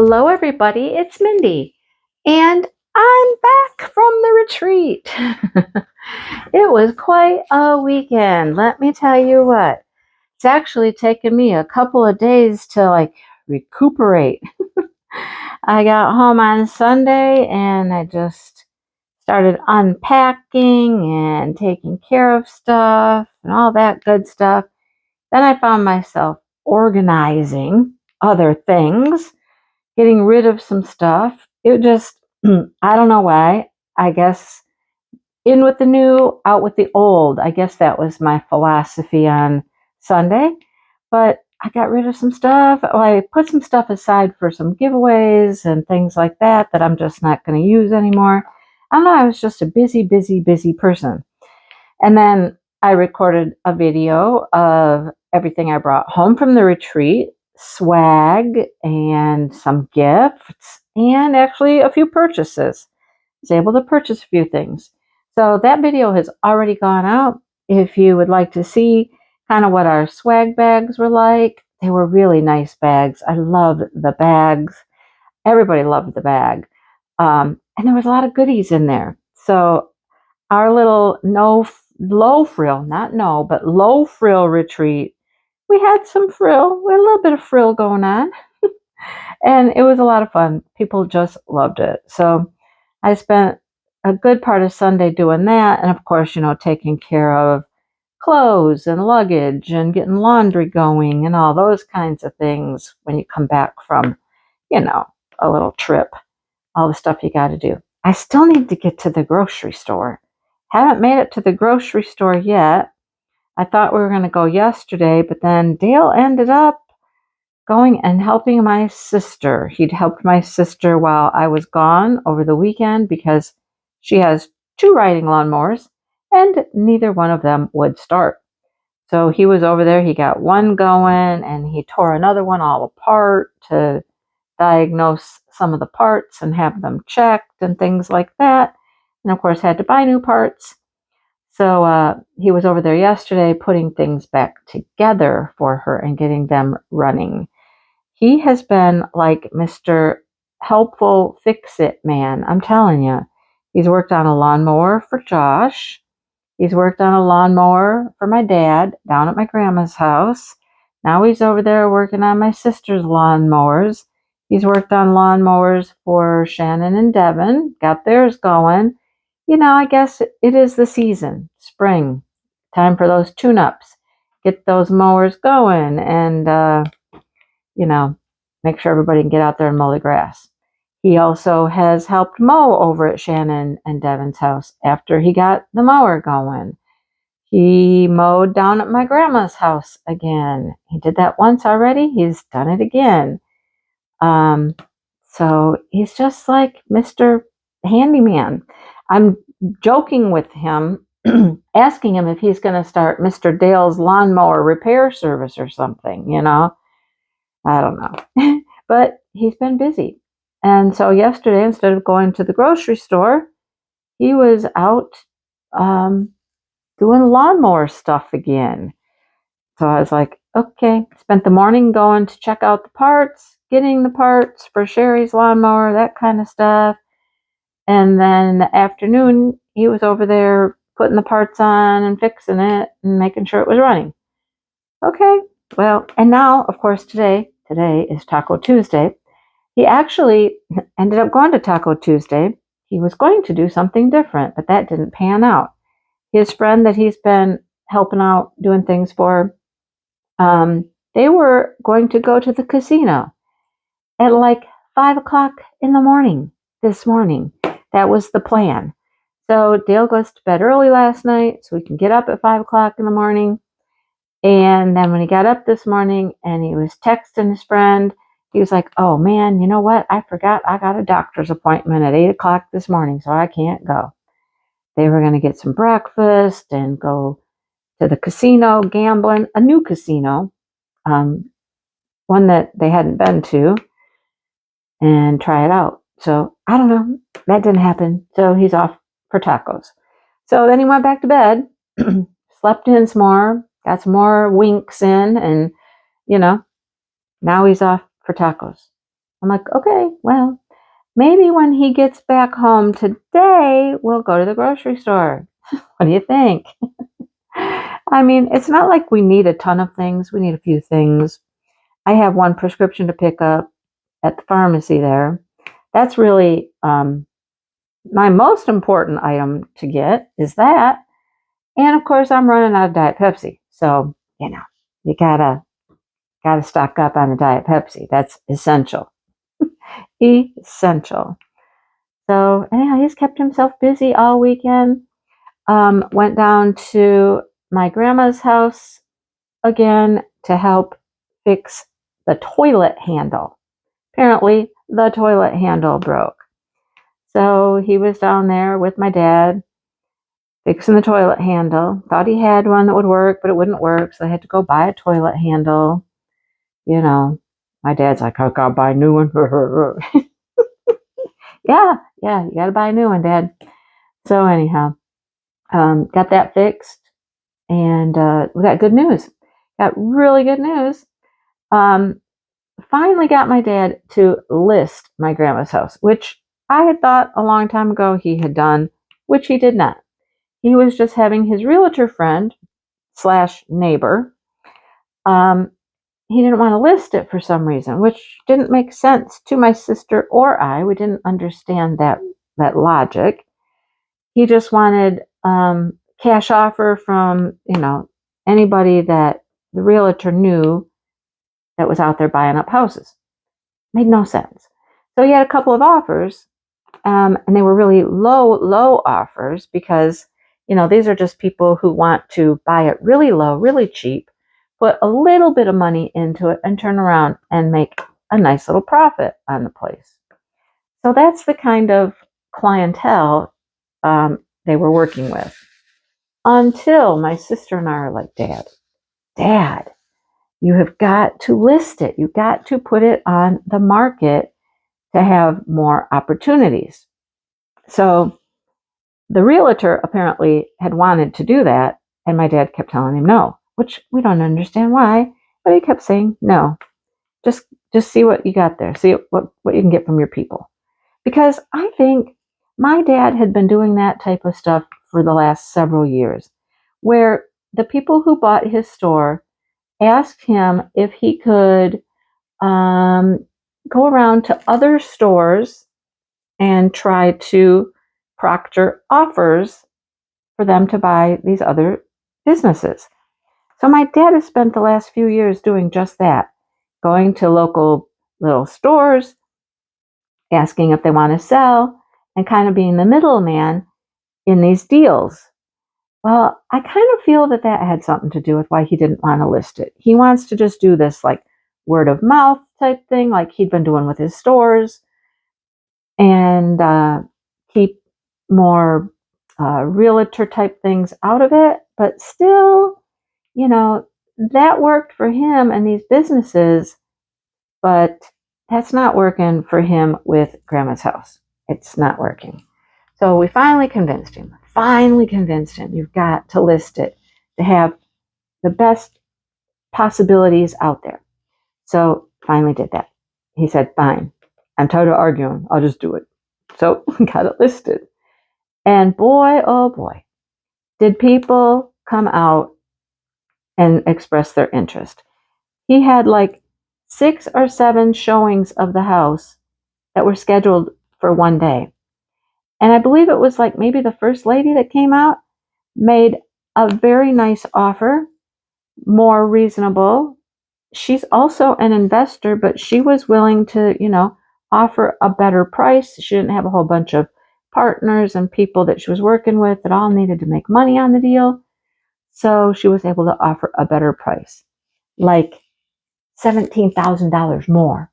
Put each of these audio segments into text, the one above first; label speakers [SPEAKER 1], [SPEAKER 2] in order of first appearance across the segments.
[SPEAKER 1] Hello, everybody. It's Mindy, and I'm back from the retreat. It was quite a weekend. Let me tell you what. It's actually taken me a couple of days to recuperate. I got home on Sunday and I just started unpacking and taking care of stuff and all that good stuff. Then I found myself organizing other things, getting rid of some stuff. It just, I don't know why. I guess in with the new, out with the old. I guess that was my philosophy on Sunday. But I got rid of some stuff. I put some stuff aside for some giveaways and things like that I'm just not going to use anymore. I don't know. I was just a busy person. And then I recorded a video of everything I brought home from the retreat, swag and some gifts, and actually a few purchases. I was able to purchase a few things. So that video has already gone out. If you would like to see kind of what our swag bags were like, they were really nice bags. I loved the bags. Everybody loved the bag. And there was a lot of goodies in there. So our little low frill retreat, we had some frill. We had a little bit of frill going on. And it was a lot of fun. People just loved it. So I spent a good part of Sunday doing that. And of course, taking care of clothes and luggage and getting laundry going and all those kinds of things when you come back from, a little trip, all the stuff you got to do. I still need to get to the grocery store. Haven't made it to the grocery store yet. I thought we were going to go yesterday, but then Dale ended up going and helping my sister. He'd helped my sister while I was gone over the weekend because she has 2 riding lawnmowers and neither one of them would start. So he was over there. He got one going and he tore another one all apart to diagnose some of the parts and have them checked and things like that. And of course, had to buy new parts. So he was over there yesterday putting things back together for her and getting them running. He has been like Mr. Helpful Fix-It man. I'm telling you. He's worked on a lawnmower for Josh. He's worked on a lawnmower for my dad down at my grandma's house. Now he's over there working on my sister's lawnmowers. He's worked on lawnmowers for Shannon and Devin. Got theirs going. I guess it is the season, spring. Time for those tune-ups. Get those mowers going and, make sure everybody can get out there and mow the grass. He also has helped mow over at Shannon and Devin's house after he got the mower going. He mowed down at my grandma's house again. He did that once already. He's done it again. So he's just like Mr. Handyman. I'm joking with him, asking him if he's going to start Mr. Dale's lawnmower repair service or something, I don't know. But he's been busy. And so yesterday, instead of going to the grocery store, he was out doing lawnmower stuff again. So I was like, okay. Spent the morning going to check out the parts, getting the parts for Sherry's lawnmower, that kind of stuff. And then in the afternoon, he was over there putting the parts on and fixing it and making sure it was running. Okay, well, and now, of course, today is Taco Tuesday. He actually ended up going to Taco Tuesday. He was going to do something different, but that didn't pan out. His friend that he's been helping out, doing things for, they were going to go to the casino at 5 o'clock in the morning this morning. That was the plan. So Dale goes to bed early last night so we can get up at 5 o'clock in the morning. And then when he got up this morning and he was texting his friend, he was like, oh man, you know what? I forgot I got a doctor's appointment at 8 o'clock this morning, so I can't go. They were going to get some breakfast and go to the casino gambling, a new casino, one that they hadn't been to, and try it out. So I don't know. That didn't happen. So he's off for tacos. So then he went back to bed, slept in some more, got some more winks in, and, now he's off for tacos. I'm like, okay, well, maybe when he gets back home today, we'll go to the grocery store. What do you think? I mean, it's not like we need a ton of things. We need a few things. I have one prescription to pick up at the pharmacy there. That's really my most important item to get is that. And of course, I'm running out of Diet Pepsi. So, you gotta stock up on the Diet Pepsi. That's essential. Essential. So anyhow, he's kept himself busy all weekend. Went down to my grandma's house again to help fix the toilet handle. Apparently, the toilet handle broke. So he was down there with my dad fixing the toilet handle. Thought he had one that would work, but it wouldn't work. So I had to go buy a toilet handle. My dad's like, I gotta buy a new one. Yeah, you gotta buy a new one, Dad. So anyhow, got that fixed, and we got good news. Got really good news. Finally got my dad to list my grandma's house, which I had thought a long time ago he had done, which he did not. He was just having his realtor friend / neighbor. He didn't want to list it for some reason, which didn't make sense to my sister or I. We didn't understand that logic. He just wanted cash offer from, anybody that the realtor knew that was out there buying up houses. Made no sense. So he had a couple of offers, and they were really low offers because, these are just people who want to buy it really low, really cheap, put a little bit of money into it and turn around and make a nice little profit on the place. So that's the kind of clientele they were working with. Until my sister and I are like, Dad, you have got to list it. You've got to put it on the market to have more opportunities. So the realtor apparently had wanted to do that, and my dad kept telling him no, which we don't understand why, but he kept saying no. Just see what you got there. See what you can get from your people. Because I think my dad had been doing that type of stuff for the last several years, where the people who bought his store asked him if he could go around to other stores and try to proctor offers for them to buy these other businesses. So my dad has spent the last few years doing just that, going to local little stores, asking if they want to sell, and kind of being the middleman in these deals. Well, I kind of feel that had something to do with why he didn't want to list it. He wants to just do this like word of mouth type thing, like he'd been doing with his stores, and keep more realtor type things out of it. But still, that worked for him and these businesses, but that's not working for him with Grandma's house. It's not working. So we finally convinced him. You've got to list it to have the best possibilities out there. So finally did that. He said, fine. I'm tired of arguing. I'll just do it. So we got it listed. And boy, oh boy, did people come out and express their interest. He had like 6 or 7 showings of the house that were scheduled for one day. And I believe it was like maybe the first lady that came out made a very nice offer, more reasonable. She's also an investor, but she was willing to, offer a better price. She didn't have a whole bunch of partners and people that she was working with that all needed to make money on the deal. So she was able to offer a better price, like $17,000 more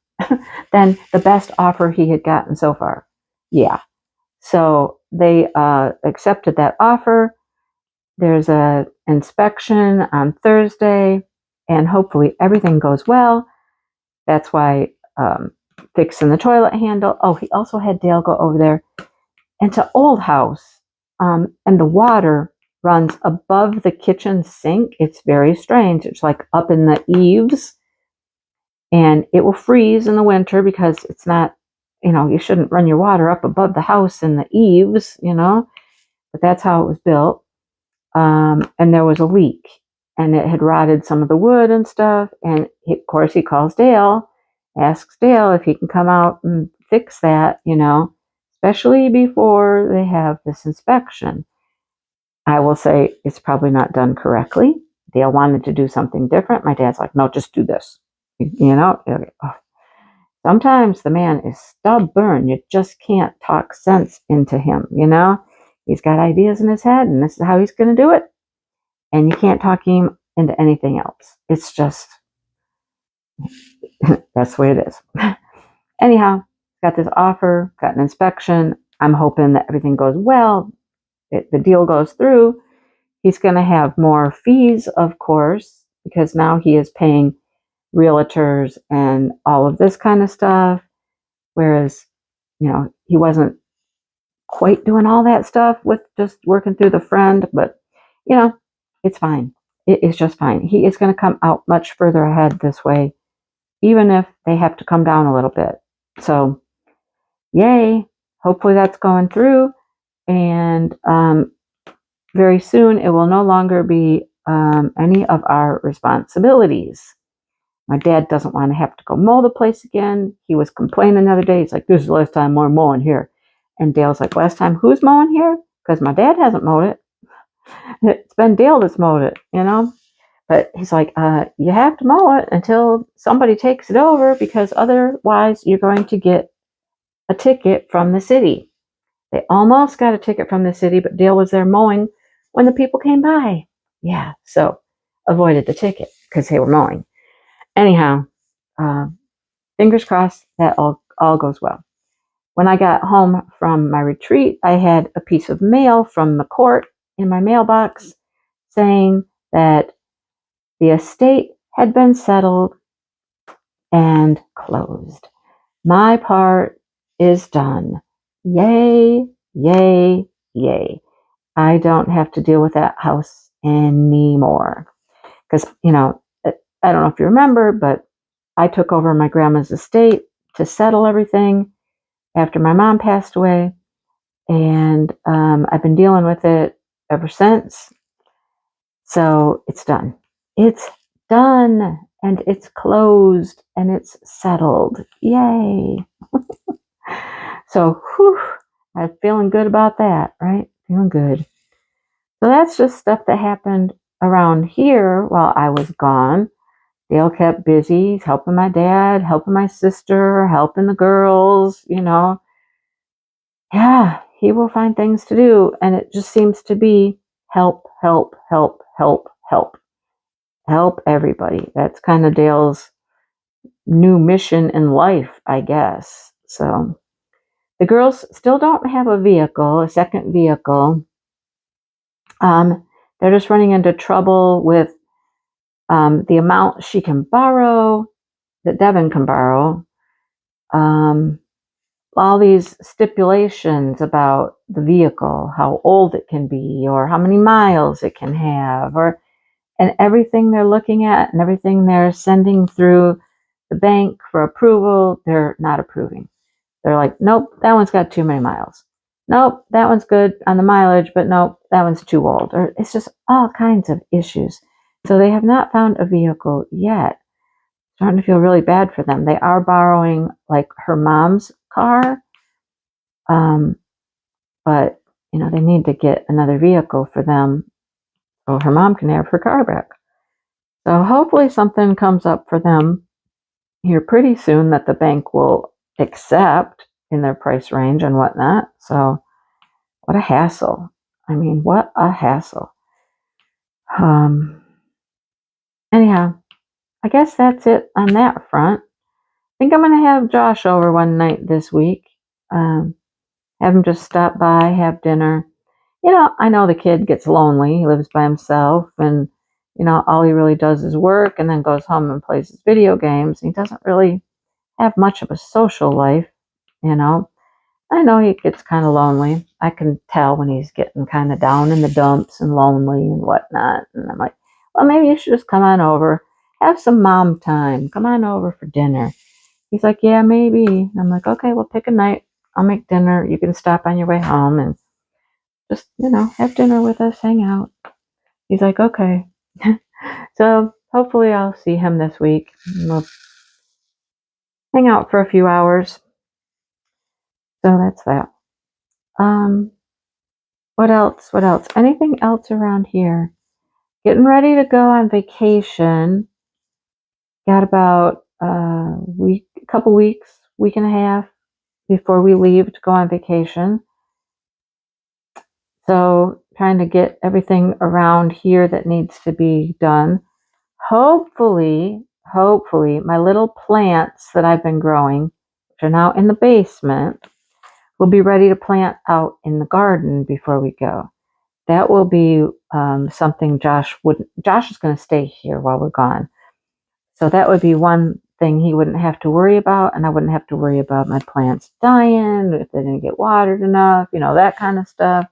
[SPEAKER 1] than the best offer he had gotten so far. Yeah. So they accepted that offer. There's an inspection on Thursday, and hopefully everything goes well. That's why fixing the toilet handle. Oh, he also had Dale go over there. It's an old house, and the water runs above the kitchen sink. It's very strange. It's like up in the eaves. and it will freeze in the winter because it's not, you shouldn't run your water up above the house in the eaves, but that's how it was built. And there was a leak, and it had rotted some of the wood and stuff. And of course, he calls Dale, asks Dale if he can come out and fix that, especially before they have this inspection. I will say it's probably not done correctly. Dale wanted to do something different. My dad's like, no, just do this. Sometimes the man is stubborn. You just can't talk sense into him, He's got ideas in his head, and this is how he's going to do it. And you can't talk him into anything else. It's just, that's the way it is. Anyhow, got this offer, got an inspection. I'm hoping that everything goes well. The deal goes through. He's going to have more fees, of course, because now he is paying realtors and all of this kind of stuff. Whereas, he wasn't quite doing all that stuff with just working through the friend, but, it's fine. It is just fine. He is going to come out much further ahead this way, even if they have to come down a little bit. So, yay. Hopefully that's going through. And very soon it will no longer be any of our responsibilities. My dad doesn't want to have to go mow the place again. He was complaining the other day. He's like, this is the last time we're mowing here. And Dale's like, last time who's mowing here? Because my dad hasn't mowed it. It's been Dale that's mowed it, But he's like, you have to mow it until somebody takes it over, because otherwise you're going to get a ticket from the city. They almost got a ticket from the city, but Dale was there mowing when the people came by. Yeah, so avoided the ticket because they were mowing. Anyhow, fingers crossed that all goes well. When I got home from my retreat, I had a piece of mail from the court in my mailbox saying that the estate had been settled and closed. My part is done. Yay, yay, yay. I don't have to deal with that house anymore. Because, I don't know if you remember, but I took over my grandma's estate to settle everything after my mom passed away. And I've been dealing with it ever since. So it's done. It's done. And it's closed. And it's settled. Yay. So, I'm feeling good about that, right? Feeling good. So that's just stuff that happened around here while I was gone. Dale kept busy. He's helping my dad, helping my sister, helping the girls, Yeah, he will find things to do. And it just seems to be help, help, help, help, help. Help everybody. That's kind of Dale's new mission in life, I guess. So the girls still don't have a second vehicle. They're just running into trouble with the amount she can borrow, that Devin can borrow. All these stipulations about the vehicle, how old it can be, or how many miles it can have, and everything they're looking at and everything they're sending through the bank for approval, they're not approving. They're like, nope, that one's got too many miles. Nope, that one's good on the mileage, but nope, that one's too old. Or it's just all kinds of issues. So they have not found a vehicle yet. Starting to feel really bad for them. They are borrowing like her mom's car, but they need to get another vehicle for them so her mom can have her car back. So hopefully something comes up for them here pretty soon that the bank will accept in their price range and whatnot. So what a hassle. I mean, what a hassle. Anyhow, I guess that's it on that front. I think I'm going to have Josh over one night this week. Have him just stop by, have dinner. I know the kid gets lonely. He lives by himself, and, all he really does is work and then goes home and plays his video games. He doesn't really have much of a social life, I know he gets kind of lonely. I can tell when he's getting kind of down in the dumps and lonely and whatnot. And I'm like, well, maybe you should just come on over, have some mom time. Come on over for dinner. He's like, yeah, maybe. And I'm like, okay, we'll pick a night. I'll make dinner. You can stop on your way home and just, have dinner with us, hang out. He's like, okay. So hopefully I'll see him this week. We'll hang out for a few hours. So that's that. What else? What else? Anything else around here? Getting ready to go on vacation. Got about a couple weeks, week and a half before we leave to go on vacation. So trying to get everything around here that needs to be done. Hopefully, my little plants that I've been growing, which are now in the basement, will be ready to plant out in the garden before we go. That will be something Josh is going to stay here while we're gone. So that would be one thing he wouldn't have to worry about, and I wouldn't have to worry about my plants dying, if they didn't get watered enough, that kind of stuff.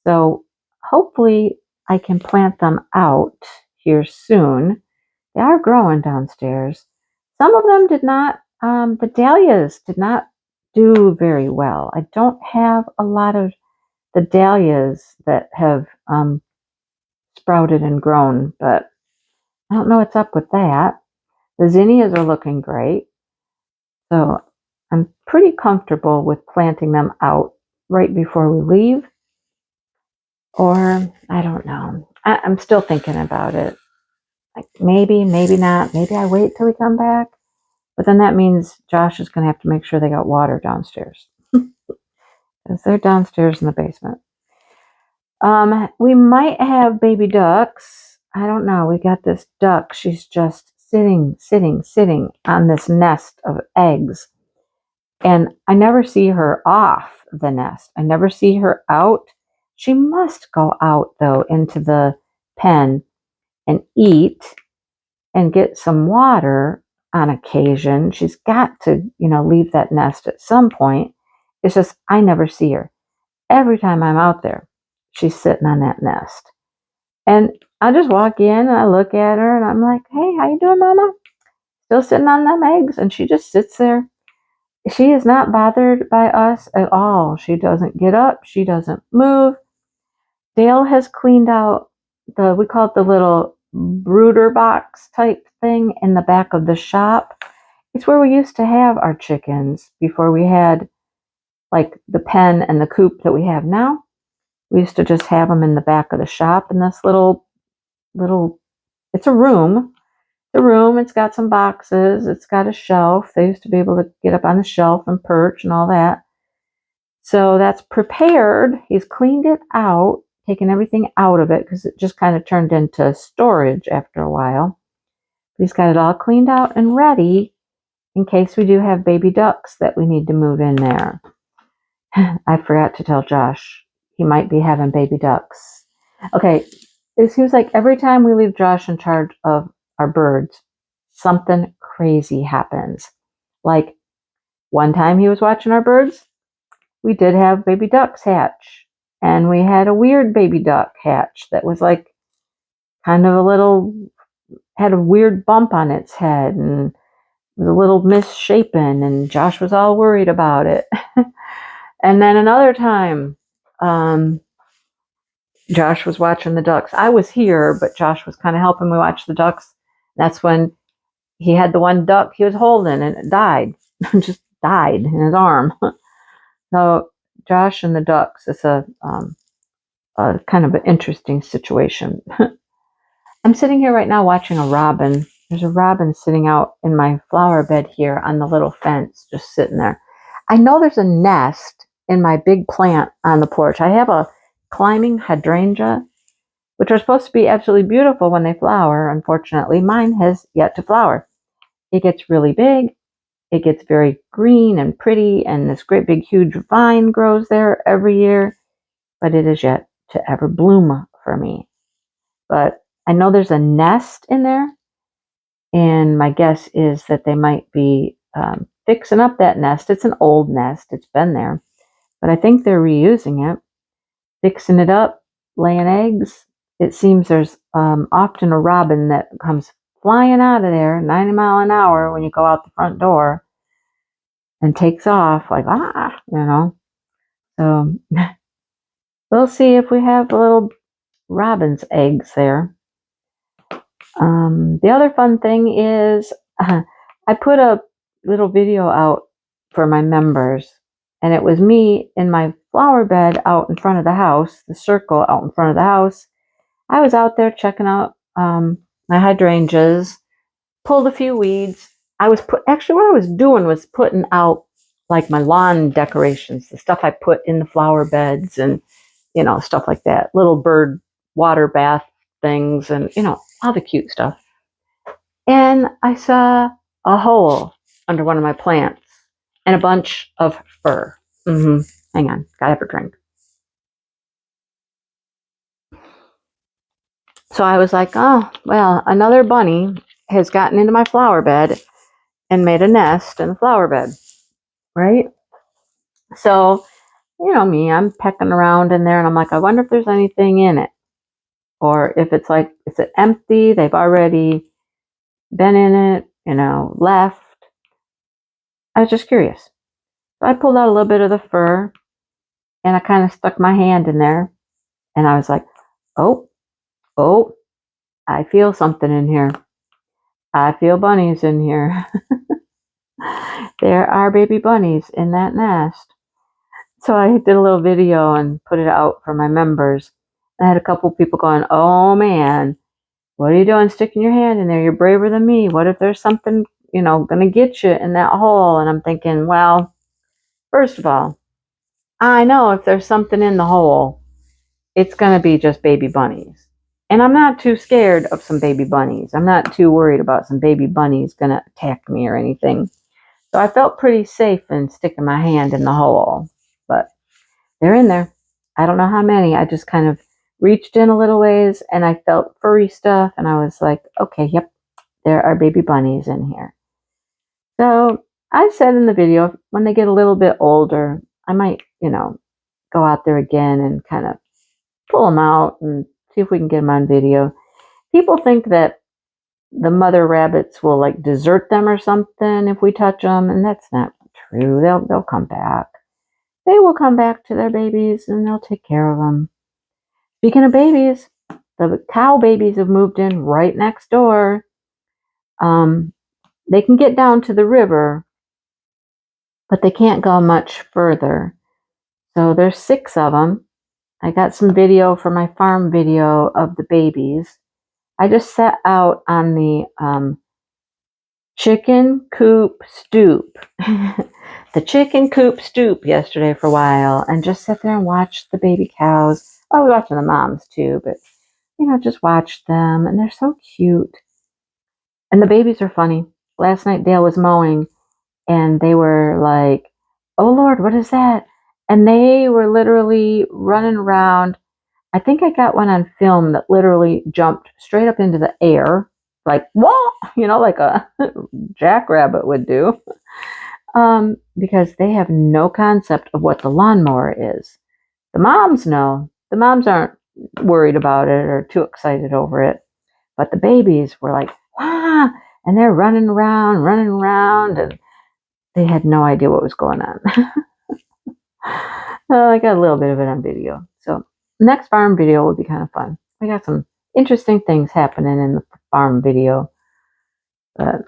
[SPEAKER 1] So hopefully I can plant them out here soon. They are growing downstairs. Some of them did not, the dahlias did not do very well. I don't have a lot of the dahlias that have sprouted and grown, but I don't know what's up with that. The zinnias are looking great. So I'm pretty comfortable with planting them out right before we leave. Or, I don't know. I'm still thinking about it. Like maybe not. Maybe I wait till we come back. But then that means Josh is going to have to make sure they got water downstairs. Because they're downstairs in the basement. We might have baby ducks. I don't know. We got this duck. She's just sitting on this nest of eggs. And I never see her off the nest. I never see her out. She must go out, though, into the pen and eat and get some water on occasion. She's got to, leave that nest at some point. It's just I never see her. Every time I'm out there, she's sitting on that nest. And I just walk in and I look at her and I'm like, hey, how you doing, Mama? Still sitting on them eggs? And she just sits there. She is not bothered by us at all. She doesn't get up. She doesn't move. Dale has cleaned out we call it the little brooder box type thing in the back of the shop. It's where we used to have our chickens before we had like the pen and the coop that we have now. We used to just have them in the back of the shop in this little, it's a room. It's got some boxes. It's got a shelf. They used to be able to get up on the shelf and perch and all that. So that's prepared. He's cleaned it out, taken everything out of it because it just kind of turned into storage after a while. He's got it all cleaned out and ready in case we do have baby ducks that we need to move in there. I forgot to tell Josh he might be having baby ducks. Okay, it seems like every time we leave Josh in charge of our birds, something crazy happens. Like one time he was watching our birds, we did have baby ducks hatch. And we had a weird baby duck hatch that was like kind of had a weird bump on its head and was a little misshapen, and Josh was all worried about it. And then another time, Josh was watching the ducks. I was here, but Josh was kind of helping me watch the ducks. That's when he had the one duck he was holding and it died. Just died in his arm. So Josh and the ducks, it's a kind of an interesting situation. I'm sitting here right now watching a robin. There's a robin sitting out in my flower bed here on the little fence, just sitting there. I know there's a nest in my big plant on the porch. I have a climbing hydrangea, which are supposed to be absolutely beautiful when they flower. Unfortunately, mine has yet to flower. It gets really big. It gets very green and pretty, and this great big huge vine grows there every year, but it is yet to ever bloom for me. But I know there's a nest in there, and my guess is that they might be fixing up that nest. It's an old nest. It's been there, but I think they're reusing it, fixing it up, laying eggs. It seems there's often a robin that comes flying out of there, 90 miles an hour when you go out the front door, and takes off like, So we'll see if we have little robin's eggs there. The other fun thing is I put a little video out for my members, and it was me in my flower bed out in front of the house, the circle out in front of the house. I was out there checking out my hydrangeas, pulled a few weeds. Actually what I was doing was putting out like my lawn decorations, the stuff I put in the flower beds and stuff like that, little bird water bath things and all the cute stuff. And I saw a hole under one of my plants and a bunch of fur. Hang on, gotta have a drink. So I was like, oh, well, another bunny has gotten into my flower bed and made a nest in the flower bed, right? So, me, I'm pecking around in there and I'm like, I wonder if there's anything in it. Or if it's like, is it empty? They've already been in it, left. I was just curious. So I pulled out a little bit of the fur and I kind of stuck my hand in there and I was like, oh, I feel something in here. I feel bunnies in here. There are baby bunnies in that nest. So I did a little video and put it out for my members. I had a couple people going, oh man, what are you doing sticking your hand in there? You're braver than me. What if there's something, going to get you in that hole? And I'm thinking, well, first of all, I know if there's something in the hole, it's going to be just baby bunnies. And I'm not too scared of some baby bunnies. I'm not too worried about some baby bunnies going to attack me or anything. So I felt pretty safe in sticking my hand in the hole. But they're in there. I don't know how many. I just kind of reached in a little ways and I felt furry stuff. And I was like, okay, yep, there are baby bunnies in here. So I said in the video, when they get a little bit older, I might, go out there again and kind of pull them out and see if we can get them on video. People think that the mother rabbits will like desert them or something if we touch them, and that's not true. They'll come back. They will come back to their babies and they'll take care of them. Speaking of babies, the cow babies have moved in right next door. They can get down to the river, but they can't go much further. So there's 6 of them. I got some video for my farm video of the babies. I just sat out on the chicken coop stoop. The chicken coop stoop yesterday for a while and just sit there and watch the baby cows. I was watching the moms too, but just watch them and they're so cute. And the babies are funny. Last night Dale was mowing and they were like, oh Lord, what is that? And they were literally running around. I think I got one on film that literally jumped straight up into the air, like, whoa, like a jackrabbit would do. Because they have no concept of what the lawnmower is. The moms know. The moms aren't worried about it or too excited over it. But the babies were like, ah, and they're running around, and they had no idea what was going on. I got a little bit of it on video. So next farm video will be kind of fun. We got some interesting things happening in the farm video. But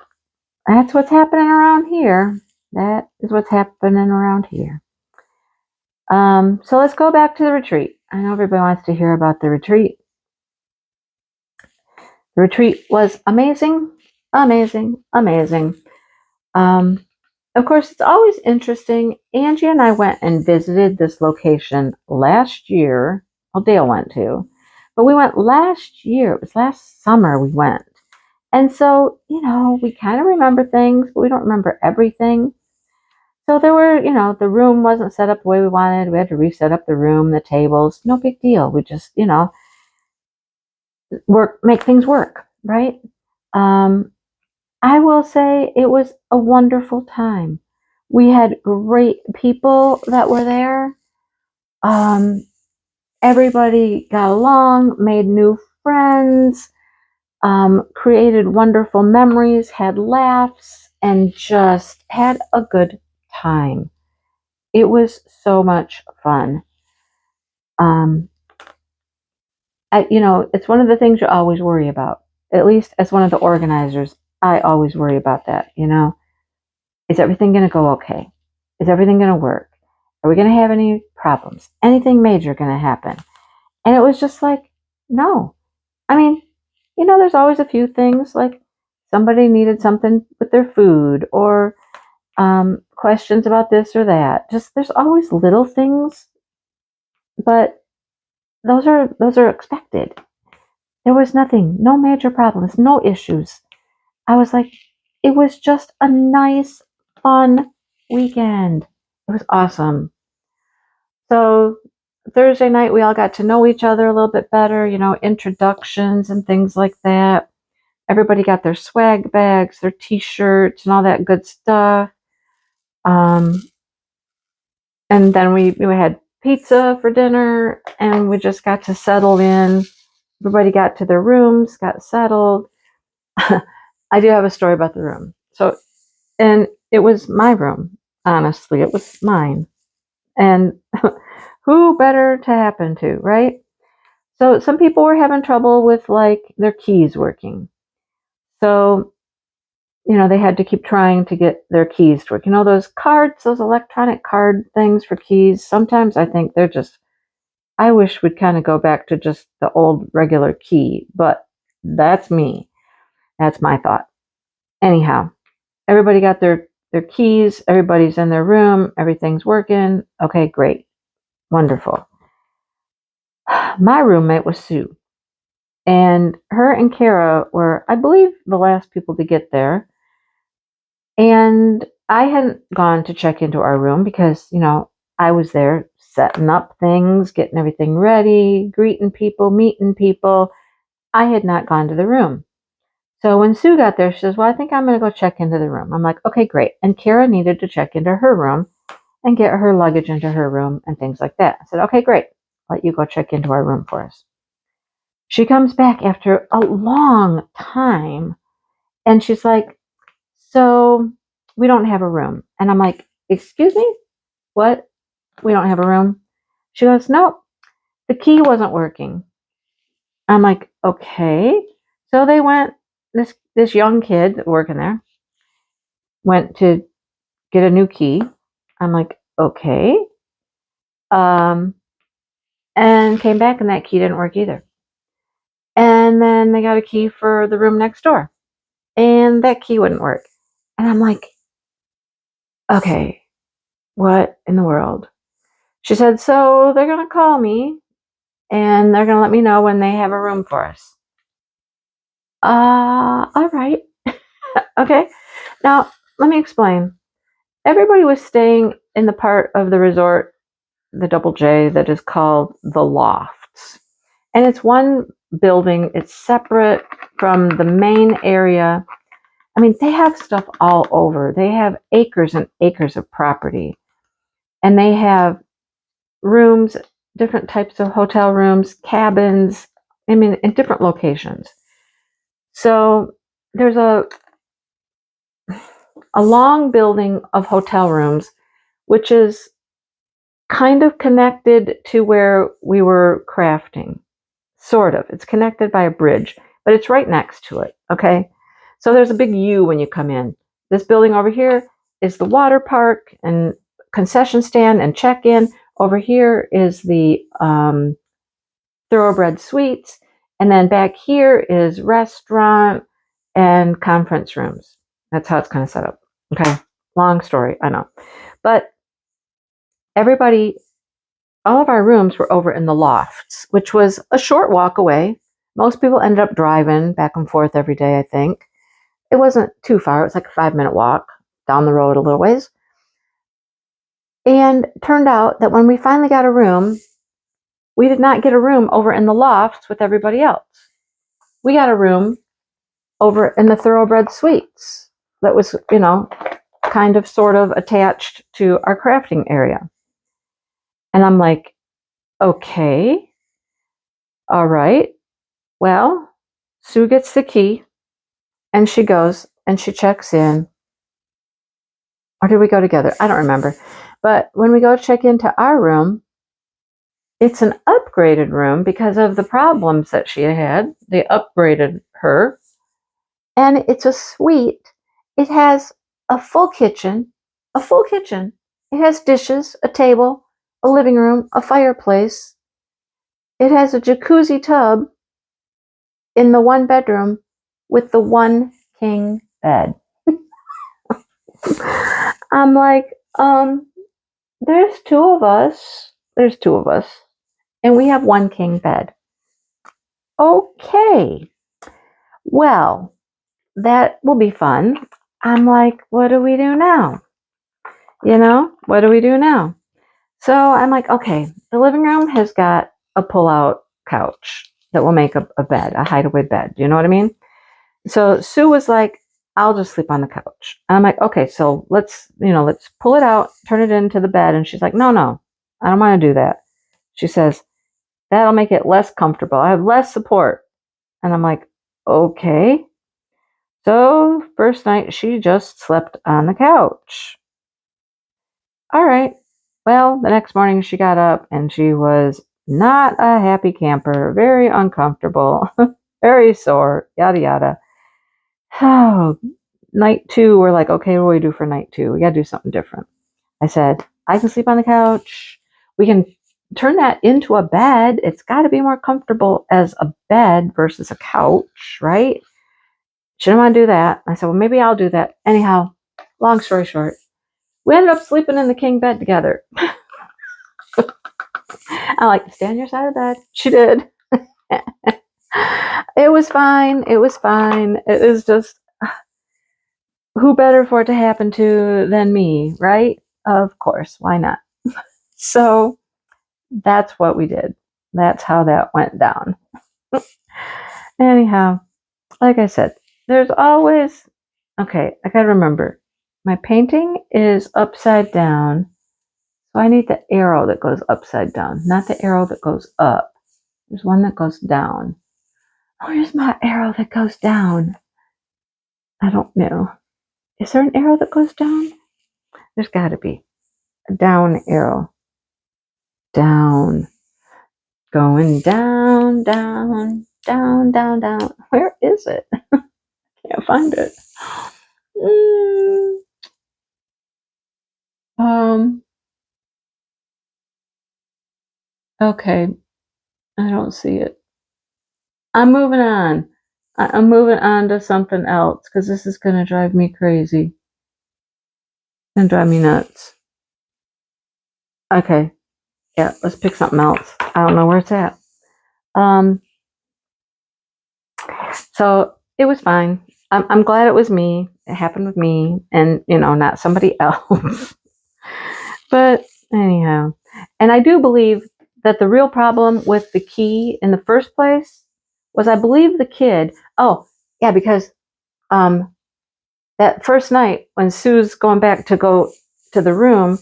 [SPEAKER 1] that's what's happening around here. That is what's happening around here. So let's go back to the retreat. I know everybody wants to hear about the retreat. The retreat was amazing, amazing, amazing. Of course, it's always interesting. Angie and I went and visited this location last year. Well, Dale went too. But we went last year. It was last summer we went. And so, we kind of remember things, but we don't remember everything. So there were, the room wasn't set up the way we wanted. We had to reset up the room, the tables. No big deal. We just, make things work, right? I will say it was a wonderful time. We had great people that were there. Everybody got along, made new friends. created wonderful memories, had laughs, and just had a good time. It was so much fun. Um, it's one of the things you always worry about. At least as one of the organizers, I always worry about that. Is everything going to go okay? Is everything going to work? Are we going to have any problems? Anything major going to happen? And it was just like, no. I mean, there's always a few things like somebody needed something with their food or questions about this or that. Just there's always little things, but those are expected. There was nothing, no major problems, no issues. I was like, it was just a nice, fun weekend. It was awesome. So Thursday night, we all got to know each other a little bit better, introductions and things like that. Everybody got their swag bags, their t-shirts, and all that good stuff. And then we had pizza for dinner, and we just got to settle in. Everybody got to their rooms, got settled. I do have a story about the room. And it was my room, honestly. It was mine. And who better to happen to, right? So some people were having trouble with like their keys working. So, they had to keep trying to get their keys to work. Those cards, those electronic card things for keys, sometimes I think I wish we'd kind of go back to just the old regular key, but that's me. That's my thought. Anyhow, everybody got their keys, everybody's in their room, everything's working. Okay, great. Wonderful. My roommate was Sue, and her and Kara were, I believe, the last people to get there. And I hadn't gone to check into our room because, I was there setting up things, getting everything ready, greeting people, meeting people. I had not gone to the room. So when Sue got there, she says, well, I think I'm going to go check into the room. I'm like, okay, great. And Kara needed to check into her room and get her luggage into her room and things like that. I said, okay, great. I'll let you go check into our room for us. She comes back after a long time and she's like, so we don't have a room. And I'm like, excuse me? What? We don't have a room? She goes, no, the key wasn't working. I'm like, okay. So they went, this young kid working there went to get a new key. I'm like, okay. And came back and that key didn't work either. And then they got a key for the room next door and that key wouldn't work. And I'm like, okay, what in the world? She said, so they're going to call me and they're going to let me know when they have a room for us. All right. Okay. Now, let me explain. Everybody was staying in the part of the resort, the Double J, that is called the Lofts. And it's one building. It's separate from the main area. I mean, they have stuff all over. They have acres and acres of property. And they have rooms, different types of hotel rooms, cabins, I mean, in different locations. So there's a long building of hotel rooms, which is kind of connected to where we were crafting. Sort of. It's connected by a bridge, but it's right next to it. Okay. So there's a big U when you come in. This building over here is the water park and concession stand and check-in. Over here is the Thoroughbred Suites. And then back here is restaurant and conference rooms. That's how it's kind of set up. Okay. Long story, I know. But all of our rooms were over in the Lofts, which was a short walk away. Most people ended up driving back and forth every day, I think. It wasn't too far. It was like a 5-minute walk down the road a little ways. And it turned out that when we finally got a room, we did not get a room over in the Lofts with everybody else. We got a room over in the Thoroughbred Suites that was, kind of sort of attached to our crafting area. And I'm like, okay, all right, well, Sue gets the key and she goes and she checks in. Or did we go together? I don't remember. But when we go check into our room, it's an upgraded room because of the problems that she had. They upgraded her. And it's a suite. It has a full kitchen. A full kitchen. It has dishes, a table, a living room, a fireplace. It has a jacuzzi tub in the one bedroom with the one king bed. I'm like, there's two of us. There's two of us. And we have one king bed. Okay. Well, that will be fun. I'm like, what do we do now? What do we do now? So I'm like, okay, the living room has got a pull-out couch that will make a bed, a hideaway bed. Do you know what I mean? So Sue was like, I'll just sleep on the couch. And I'm like, okay, so let's pull it out, turn it into the bed. And she's like, no, I don't want to do that. She says, that'll make it less comfortable. I have less support. And I'm like, okay. So first night, she just slept on the couch. All right. Well, the next morning she got up and she was not a happy camper, very uncomfortable, very sore, yada, yada. Oh, night two, we're like, okay, what do we do for night two? We got to do something different. I said, I can sleep on the couch. We can turn that into a bed. It's got to be more comfortable as a bed versus a couch, right? She didn't want to do that. I said, well, maybe I'll do that. Anyhow, long story short, we ended up sleeping in the king bed together. I like to stay on your side of the bed. She did. It was fine. It was fine. It was just, who better for it to happen to than me, right? Of course. Why not? So that's what we did. That's how that went down. Anyhow, like I said, there's always, okay, I gotta remember, my painting is upside down. So I need the arrow that goes upside down, not the arrow that goes up. There's one that goes down. Where's my arrow that goes down? I don't know. Is there an arrow that goes down? There's got to be. A down arrow. Down. Going down, down, down, down, down. Where is it? Can't find it. Okay. I don't see it. I'm moving on. I'm moving on to something else because this is going to drive me crazy. And drive me nuts. Okay. Yeah, let's pick something else. I don't know where it's at. So it was fine. I'm glad it was me. It happened with me and, not somebody else. But anyhow, and I do believe that the real problem with the key in the first place was, I believe, the kid. Oh, yeah, because that first night when Sue's going back to go to the room,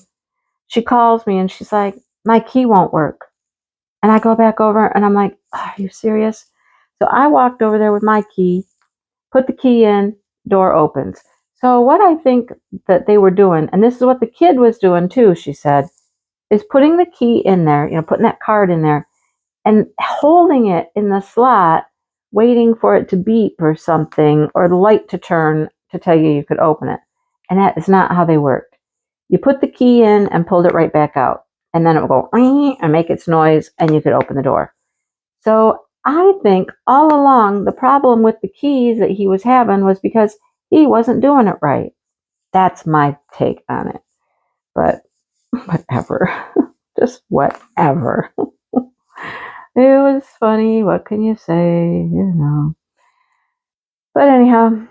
[SPEAKER 1] she calls me and she's like, my key won't work. And I go back over and I'm like, oh, are you serious? So I walked over there with my key, put the key in, door opens. So what I think that they were doing, and this is what the kid was doing too, she said, is putting the key in there, putting that card in there and holding it in the slot, waiting for it to beep or something, or the light to turn to tell you could open it. And that is not how they worked. You put the key in and pulled it right back out. And then it would go and make its noise and you could open the door. So I think all along the problem with the keys that he was having was because he wasn't doing it right. That's my take on it. But whatever. Just whatever. It was funny. What can you say? But anyhow,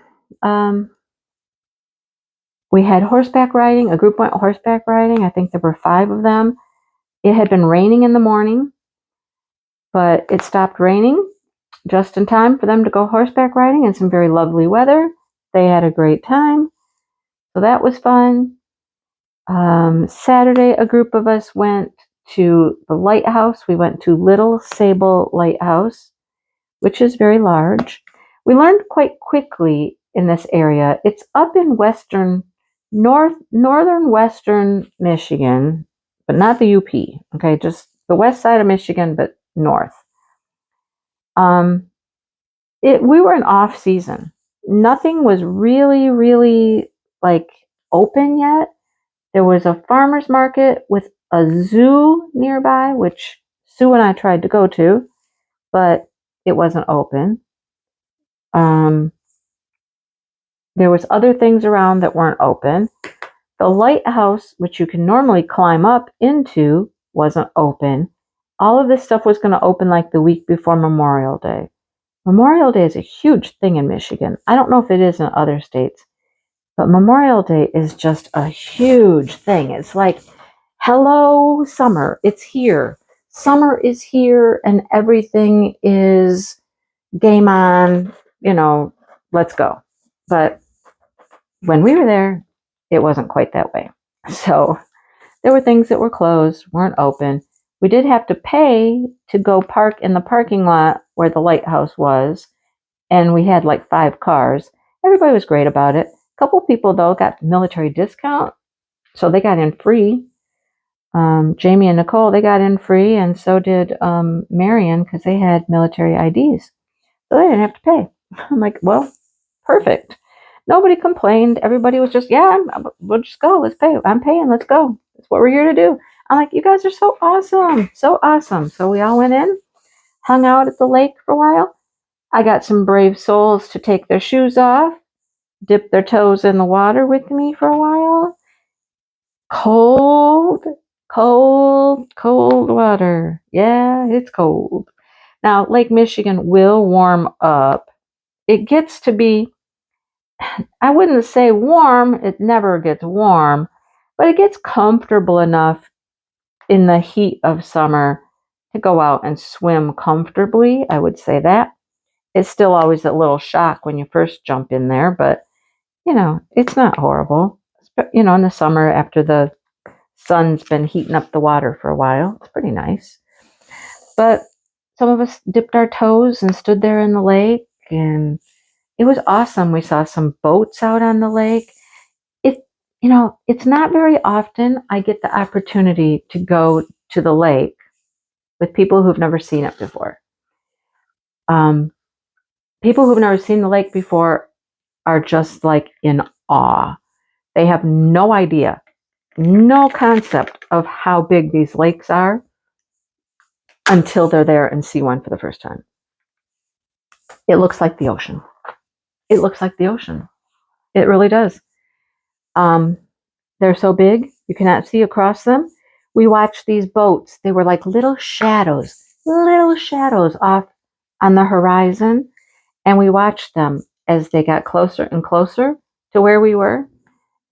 [SPEAKER 1] we had horseback riding. A group went horseback riding. I think there were 5 of them. It had been raining in the morning, but it stopped raining just in time for them to go horseback riding in some very lovely weather. They had a great time. So that was fun. Saturday, a group of us went to the lighthouse. We went to Little Sable Lighthouse, which is very large. We learned quite quickly in this area. It's up in northern western Michigan, but not the UP. Okay, just the west side of Michigan, but north. We were in off season. Nothing was really like open yet. There was a farmer's market with a zoo nearby, which Sue and I tried to go to, but it wasn't open. There was other things around that weren't open. The lighthouse, which you can normally climb up into, wasn't open. All of this stuff was going to open like the week before Memorial Day. Memorial Day is a huge thing in Michigan. I don't know if it is in other states, but Memorial Day is just a huge thing. It's like, hello, summer, it's here. Summer is here and everything is game on, let's go. But when we were there, it wasn't quite that way. So there were things that were closed, weren't open. We did have to pay to go park in the parking lot where the lighthouse was, and we had like 5 cars. Everybody was great about it. A couple people, though, got military discount, so they got in free. Jamie and Nicole, they got in free, and so did Marion, because they had military IDs. So they didn't have to pay. I'm like, well, perfect. Nobody complained. Everybody was just, yeah, we'll just go. Let's pay. I'm paying. Let's go. That's what we're here to do. I'm like, you guys are so awesome. So awesome. So we all went in, hung out at the lake for a while. I got some brave souls to take their shoes off, dip their toes in the water with me for a while. Cold water. Yeah, it's cold. Now, Lake Michigan will warm up. It gets to be, I wouldn't say warm, it never gets warm, but it gets comfortable enough in the heat of summer to go out and swim comfortably. I would say that. It's still always a little shock when you first jump in there, but it's not horrible. In the summer after the sun's been heating up the water for a while, it's pretty nice. But some of us dipped our toes and stood there in the lake, and it was awesome. We saw some boats out on the lake. It's not very often I get the opportunity to go to the lake with people who've never seen it before. People who've never seen the lake before are just like in awe. They have no idea, no concept of how big these lakes are until they're there and see one for the first time. It looks like the ocean. It looks like the ocean. It really does. They're so big, you cannot see across them. We watched these boats. They were like little shadows off on the horizon. And we watched them as they got closer and closer to where we were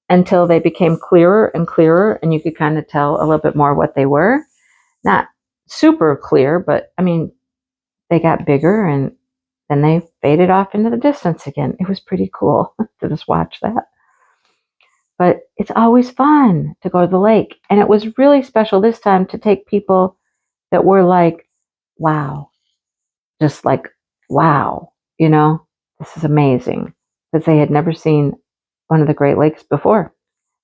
[SPEAKER 1] until they became clearer and clearer. And you could kind of tell a little bit more what they were. Not super clear, but I mean, they got bigger and then they faded off into the distance again. It was pretty cool to just watch that. But it's always fun to go to the lake. And it was really special this time to take people that were like, wow, just like, wow, this is amazing. Because they had never seen one of the Great Lakes before.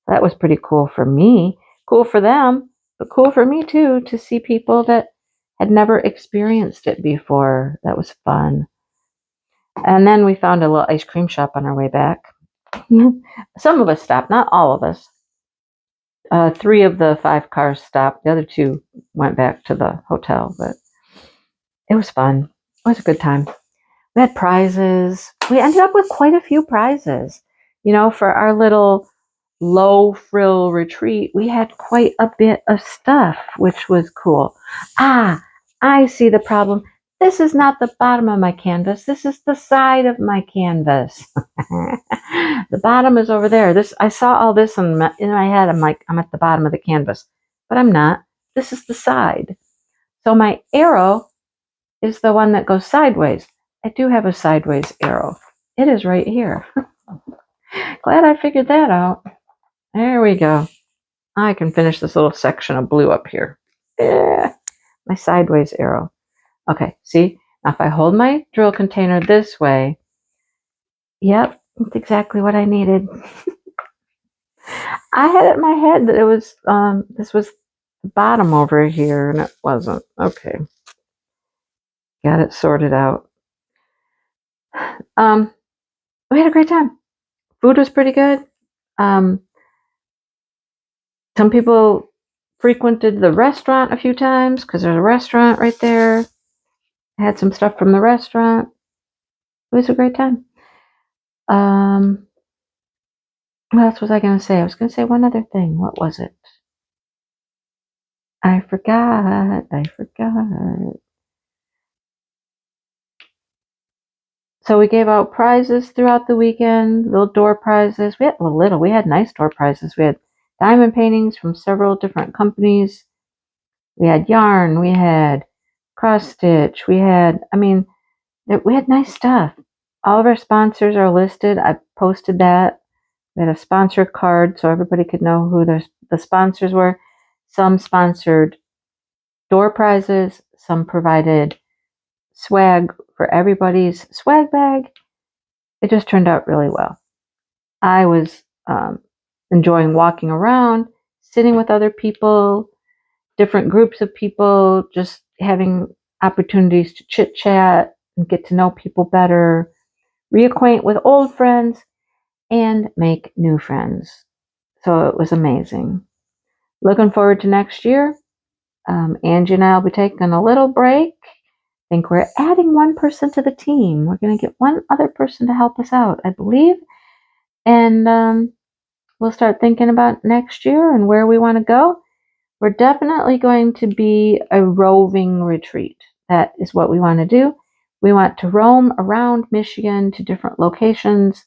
[SPEAKER 1] That was pretty cool for me. Cool for them, but cool for me too, to see people that had never experienced it before. That was fun. And then we found a little ice cream shop on our way back. Some of us stopped, not all of us. 3 of the 5 cars stopped. The other 2 went back to the hotel, but it was fun. It was a good time. We had prizes. We ended up with quite a few prizes. For our little low frill retreat, we had quite a bit of stuff, which was cool. I see the problem. This is not the bottom of my canvas. This is the side of my canvas. The bottom is over there. I saw all this in my head. I'm like, I'm at the bottom of the canvas, but I'm not. This is the side. So my arrow is the one that goes sideways. I do have a sideways arrow. It is right here. Glad I figured that out. There we go. I can finish this little section of blue up here. Yeah, my sideways arrow. Okay, see? Now if I hold my drill container this way, Yep, that's exactly what I needed. I had it in my head that it was, this was the bottom over here, and it wasn't. Okay. Got it sorted out. We had a great time. Food was pretty good. Um, some people frequented the restaurant a few times because there's a restaurant right there. I had some stuff from the restaurant. It was a great time. What else was I going to say? I was going to say one other thing. What was it? I forgot. So we gave out prizes throughout the weekend, little door prizes. We had nice door prizes. We had diamond paintings from several different companies. We had yarn. We had cross stitch. We had nice stuff. All of our sponsors are listed. I posted that. We had a sponsor card so everybody could know who the sponsors were. Some sponsored door prizes. Some provided swag for everybody's swag bag. It just turned out really well. I was enjoying walking around, sitting with other people, different groups of people, just having opportunities to chit chat and get to know people better, reacquaint with old friends, and make new friends. So it was amazing. Looking forward to next year. Angie and I will be taking a little break. I think we're adding one person to the team. We're going to get one other person to help us out, I believe. And we'll start thinking about next year and where we want to go. We're definitely going to be a roving retreat. That is what we want to do. We want to roam around Michigan to different locations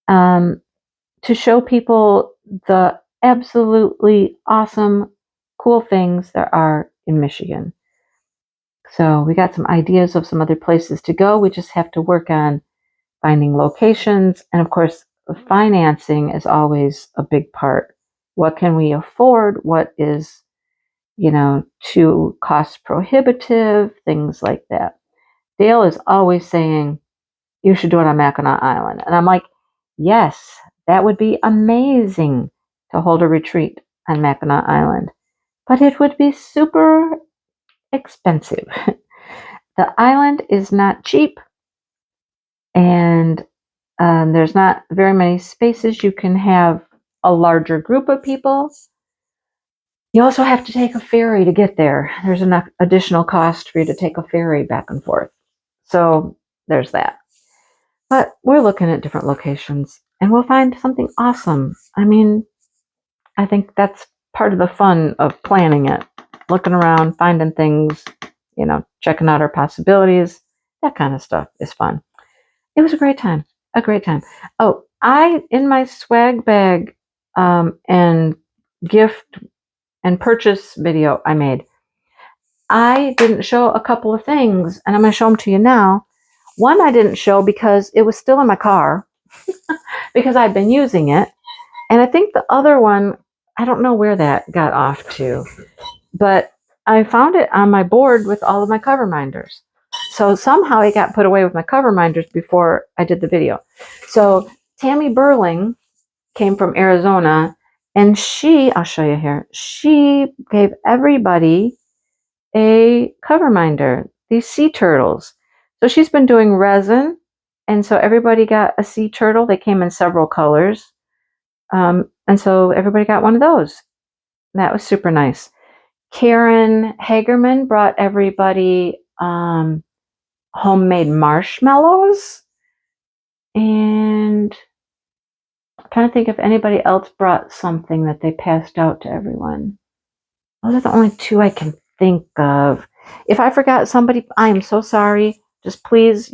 [SPEAKER 1] to show people the absolutely awesome, cool things there are in Michigan. So we got some ideas of some other places to go. We just have to work on finding locations. And of course, financing is always a big part. What can we afford? What is, too cost prohibitive? Things like that. Dale is always saying, you should do it on Mackinac Island. And I'm like, yes, that would be amazing to hold a retreat on Mackinac Island. But it would be super expensive. The island is not cheap, and there's not very many spaces. You can have a larger group of people. You also have to take a ferry to get there. There's an additional cost for you to take a ferry back and forth. So there's that. But we're looking at different locations and we'll find something awesome. I think that's part of the fun of planning it. Looking around, finding things, checking out our possibilities. That kind of stuff is fun. It was a great time. A great time. Oh, in my swag bag and gift and purchase video I made, I didn't show a couple of things, and I'm going to show them to you now. One I didn't show because it was still in my car because I've been using it. And I think the other one, I don't know where that got off to, but I found it on my board with all of my cover minders. So somehow it got put away with my cover minders before I did the video. So Tammy Burling came from Arizona, and I'll show you here, she gave everybody a cover minder, these sea turtles. So she's been doing resin, and so everybody got a sea turtle. They came in several colors. And so everybody got one of those. That was super nice. Karen Hagerman brought everybody homemade marshmallows. And I'm trying to think if anybody else brought something that they passed out to everyone. Those are the only two I can think of. If I forgot somebody, I am so sorry. Just please,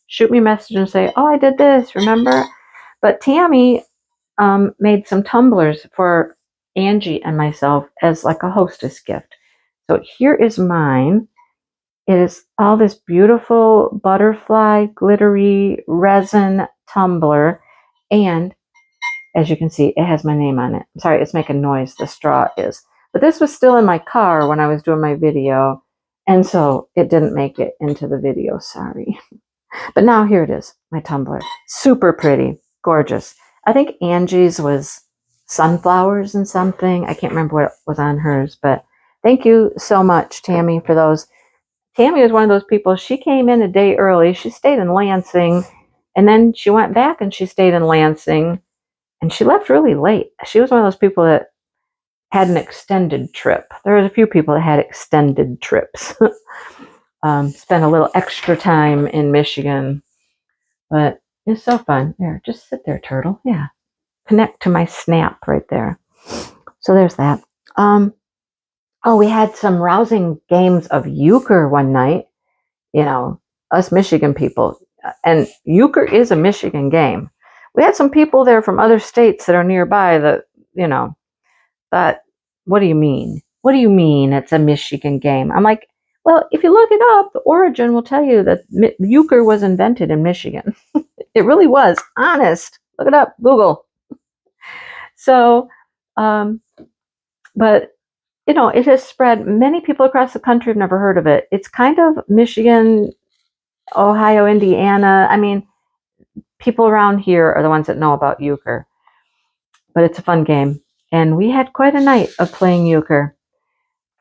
[SPEAKER 1] shoot me a message and say, oh, I did this, remember? But Tammy made some tumblers for Angie and myself as like a hostess gift. So here is mine. It is all this beautiful butterfly glittery resin tumbler, and as you can see, it has my name on it. I'm sorry, it's making noise, the straw is. But this was still in my car when I was doing my video, and so it didn't make it into the video, sorry. But now here it is, my tumbler. Super pretty, gorgeous. I think Angie's was sunflowers and something. I can't remember what was on hers, but thank you so much, Tammy, for those. Tammy was one of those people. She came in a day early. She stayed in Lansing, and then she went back and she stayed in Lansing, and she left really late. She was one of those people that had an extended trip. There was a few people that had extended trips. Spent a little extra time in Michigan, but it's so fun. There, just sit there, turtle. Yeah. Connect to my snap right there. So there's that. Oh, we had some rousing games of euchre one night. You know, us Michigan people. And euchre is a Michigan game. We had some people there from other states that are nearby that, thought, what do you mean? What do you mean it's a Michigan game? I'm like, well, if you look it up, the origin will tell you that euchre was invented in Michigan. It really was. Honest. Look it up. Google. So, but, it has spread. Many people across the country have never heard of it. It's kind of Michigan, Ohio, Indiana. I mean, people around here are the ones that know about euchre. But it's a fun game. And we had quite a night of playing euchre.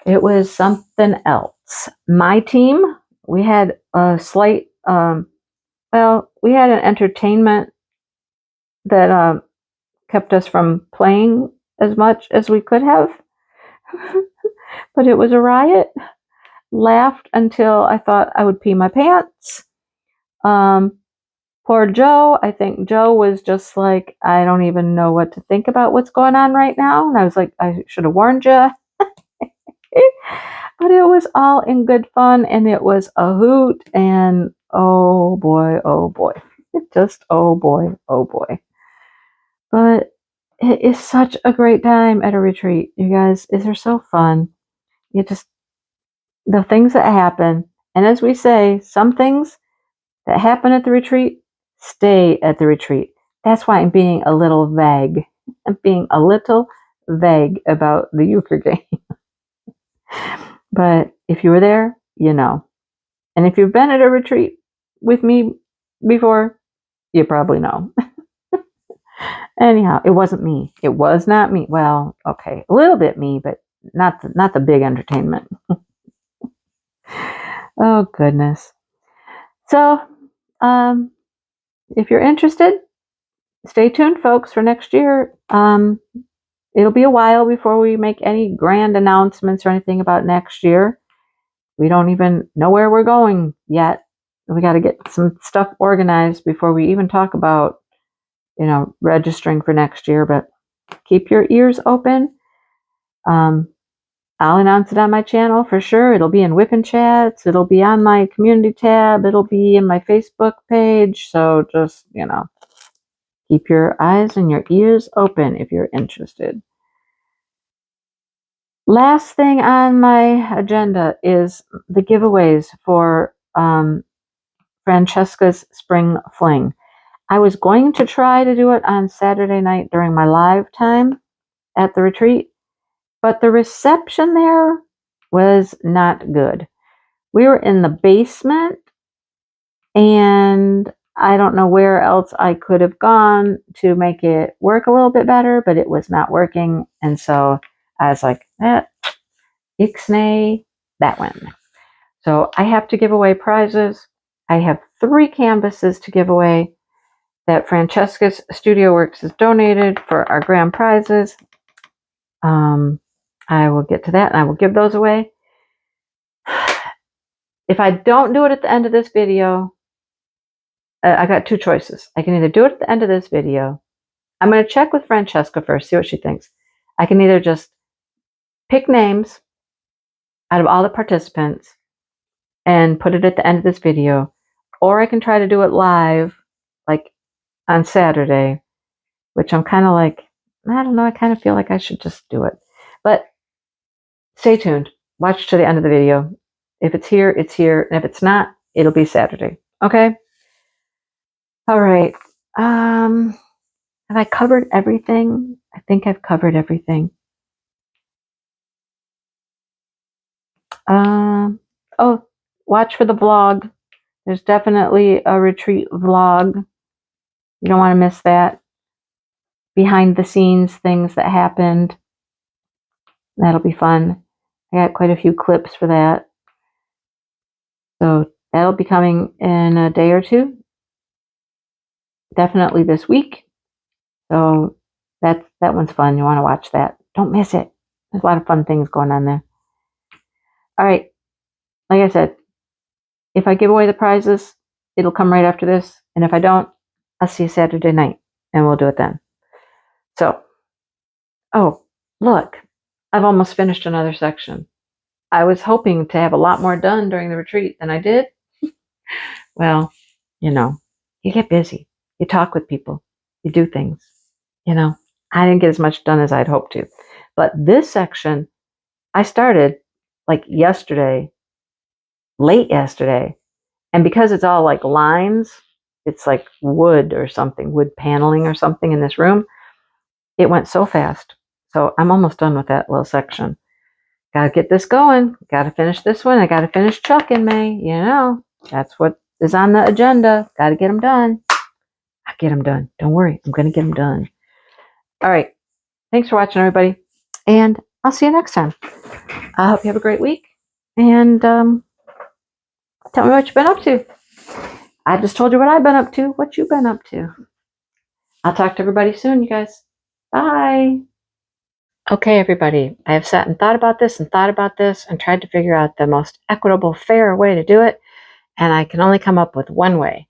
[SPEAKER 1] It was something else. My team, we had a slight, we had an entertainment that kept us from playing as much as we could have. But it was a riot. Laughed until I thought I would pee my pants. Poor Joe. I think Joe was just like, I don't even know what to think about what's going on right now. And I was like, I should have warned you. But it was all in good fun, and it was a hoot, and oh boy, just oh boy. But it is such a great time at a retreat, you guys. They're so fun. The things that happen, and as we say, some things that happen at the retreat stay at the retreat. That's why I'm being a little vague. I'm being a little vague about the euchre game. But if you were there, you know. And if you've been at a retreat with me before, you probably know. Anyhow, it wasn't me. It was not me. Well, okay, a little bit me, but not the big entertainment. Oh, goodness. So, if you're interested, stay tuned, folks, for next year. It'll be a while before we make any grand announcements or anything about next year. We don't even know where we're going yet. We got to get some stuff organized before we even talk about, registering for next year. But keep your ears open. I'll announce it on my channel for sure. It'll be in WIP and chats. It'll be on my community tab. It'll be in my Facebook page. So just, keep your eyes and your ears open if you're interested. Last thing on my agenda is the giveaways for Francesca's Spring Fling. I was going to try to do it on Saturday night during my live time at the retreat, but the reception there was not good. We were in the basement, and I don't know where else I could have gone to make it work a little bit better, but it was not working. And so I was like, ixnay, that one. So I have to give away prizes. I have 3 canvases to give away that Francesca's Studio Works has donated for our grand prizes. I will get to that, and I will give those away. If I don't do it at the end of this video, I got 2 choices. I can either do it at the end of this video. I'm going to check with Francesca first, see what she thinks. I can either just pick names out of all the participants and put it at the end of this video, or I can try to do it live, like on Saturday, which I'm kind of like, I don't know, I kind of feel like I should just do it. But stay tuned. Watch to the end of the video. If it's here, it's here. And if it's not, it'll be Saturday. Okay? All right. Have I covered everything? I think I've covered everything. Watch for the vlog. There's definitely a retreat vlog. You don't want to miss that. Behind the scenes things that happened. That'll be fun. I got quite a few clips for that. So that'll be coming in a day or two. Definitely this week. So that one's fun. You want to watch that. Don't miss it. There's a lot of fun things going on there. All right. Like I said, if I give away the prizes, it'll come right after this. And if I don't, I'll see you Saturday night and we'll do it then. So, oh, look, I've almost finished another section. I was hoping to have a lot more done during the retreat than I did. Well, you get busy. You talk with people. You do things. I didn't get as much done as I'd hoped to. But this section, I started like yesterday, late yesterday. And because it's all like lines, it's like wood or something, wood paneling or something in this room. It went so fast. So I'm almost done with that little section. Got to get this going. Got to finish this one. I got to finish Chuck in May. That's what is on the agenda. Got to get them done. I'll get them done. Don't worry. I'm going to get them done. All right. Thanks for watching, everybody. And I'll see you next time. I hope you have a great week. And tell me what you've been up to. I just told you what I've been up to. What you been up to. I'll talk to everybody soon, you guys. Bye. Okay, everybody. I have sat and thought about this and tried to figure out the most equitable, fair way to do it. And I can only come up with one way.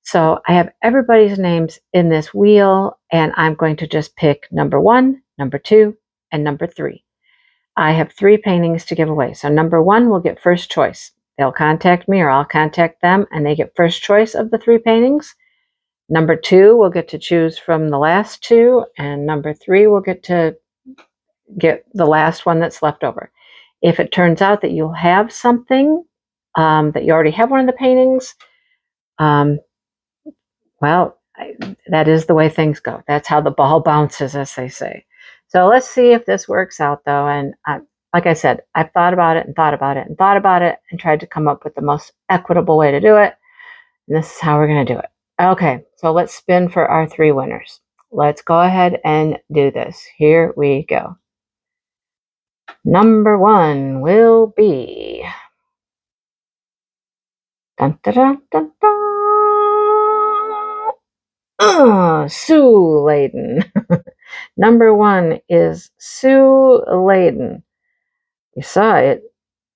[SPEAKER 1] So I have everybody's names in this wheel, and I'm going to just pick number 1, number 2, and number 3. I have 3 paintings to give away. So number 1 will get first choice. They'll contact me or I'll contact them, and they get first choice of the 3 paintings. Number 2 will get to choose from the last 2, and number 3 will get to get the last one that's left over. If it turns out that you'll have something, that you already have one of the paintings, well, that is the way things go. That's how the ball bounces, as they say. So let's see if this works out, though. And like I said, I've thought about it and tried to come up with the most equitable way to do it. And this is how we're going to do it. Okay, so let's spin for our 3 winners. Let's go ahead and do this. Here we go. Number 1 will be... Dun, dun, dun, dun, dun. Sue Layden. Number 1 is Sue Layden. You saw it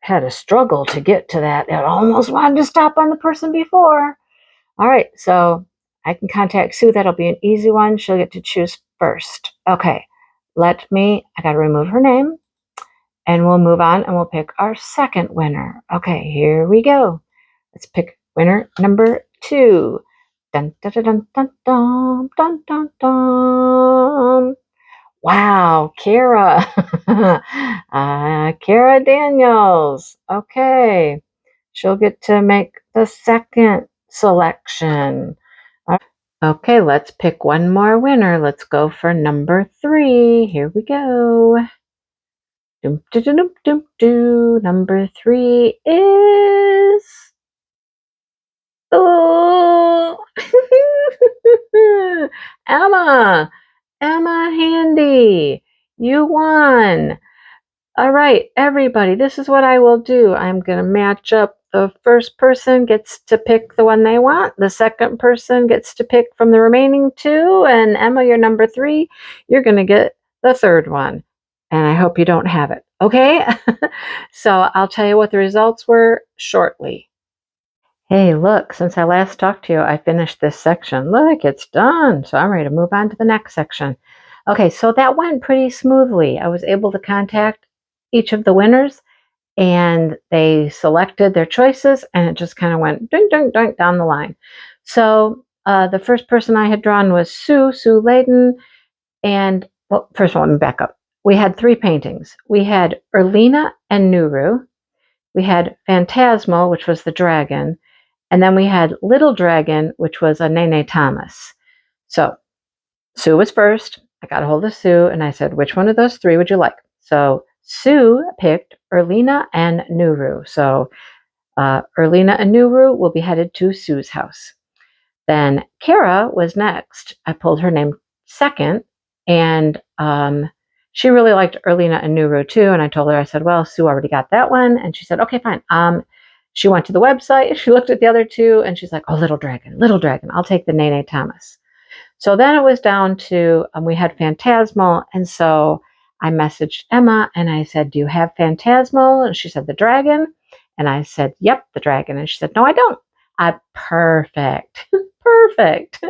[SPEAKER 1] had a struggle to get to that. It almost wanted to stop on the person before. All right, so I can contact Sue. That'll be an easy one. She'll get to choose first. Okay, I got to remove her name, and we'll move on, and we'll pick our second winner. Okay, here we go. Let's pick winner number 2. Dun, dun, dun, dun, dun, dun, dun, dun, dun. Wow, Kara. Kara Daniels. Okay. She'll get to make the second selection. Okay, let's pick one more winner. Let's go for number 3. Here we go. Doom, doom, doom, doom, doom. Number 3 is... Oh, Emma Handy, you won. All right, everybody, this is what I will do. I'm going to match up. The first person gets to pick the one they want. The second person gets to pick from the remaining 2. And Emma, you're number 3. You're going to get the third one. And I hope you don't have it. Okay? So I'll tell you what the results were shortly. Hey, look, since I last talked to you, I finished this section. Look, it's done. So I'm ready to move on to the next section. Okay, so that went pretty smoothly. I was able to contact each of the winners, and they selected their choices, and it just kind of went ding, ding, ding down the line. So the first person I had drawn was Sue Layden. And, well, first of all, let me back up. We had 3 paintings. We had Erlina and Nuru. We had Phantasmal, which was the dragon. And then we had Little Dragon, which was a Nene Thomas. So Sue was first. I got a hold of Sue, and I said, which one of those 3 would you like? So Sue picked Erlina and Nuru. So Erlina and Nuru will be headed to Sue's house. Then Kara was next. I pulled her name second, and she really liked Erlina and Nuru too. And I told her, I said, well, Sue already got that one. And she said, okay, fine. She went to the website, she looked at the other two, and she's like, oh, Little Dragon, I'll take the Nene Thomas. So then it was down to, we had Phantasmal, and so I messaged Emma, and I said, do you have Phantasmal? And she said, the dragon. And I said, yep, the dragon. And she said, no, I don't. Perfect. Perfect.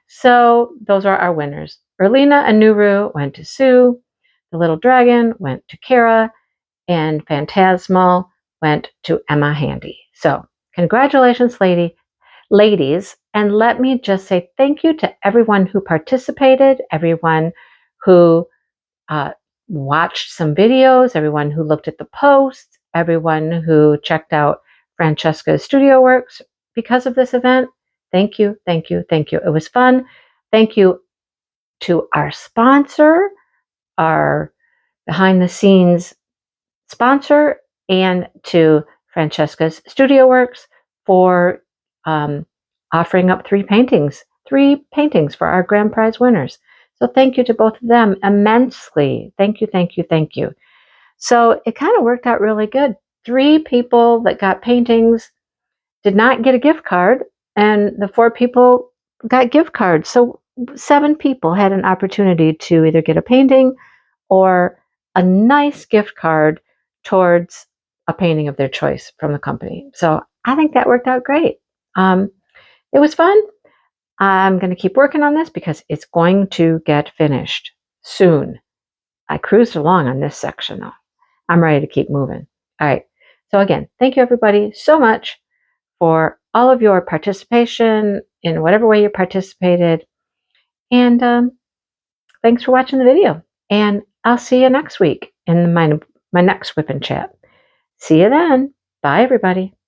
[SPEAKER 1] So those are our winners. Erlina and Nuru went to Sue. The Little Dragon went to Kara. And Phantasmal went to Emma Handy. So congratulations, ladies. And let me just say thank you to everyone who participated, everyone who watched some videos, everyone who looked at the posts, everyone who checked out Francesca's Studio Works because of this event. Thank you, thank you, thank you. It was fun. Thank you to our sponsor, our behind the scenes sponsor, and to Francesca's Studio Works for offering up 3 paintings for our grand prize winners. So thank you to both of them immensely. Thank you, thank you, thank you. So it kind of worked out really good. 3 people that got paintings did not get a gift card, and the 4 people got gift cards. So 7 people had an opportunity to either get a painting or a nice gift card towards a painting of their choice from the company. So I think that worked out great. It was fun. I'm going to keep working on this because it's going to get finished soon. I cruised along on this section though. I'm ready to keep moving. All right. So again, thank you everybody so much for all of your participation in whatever way you participated. And thanks for watching the video. And I'll see you next week in my next WIP and Chat. See you then. Bye, everybody.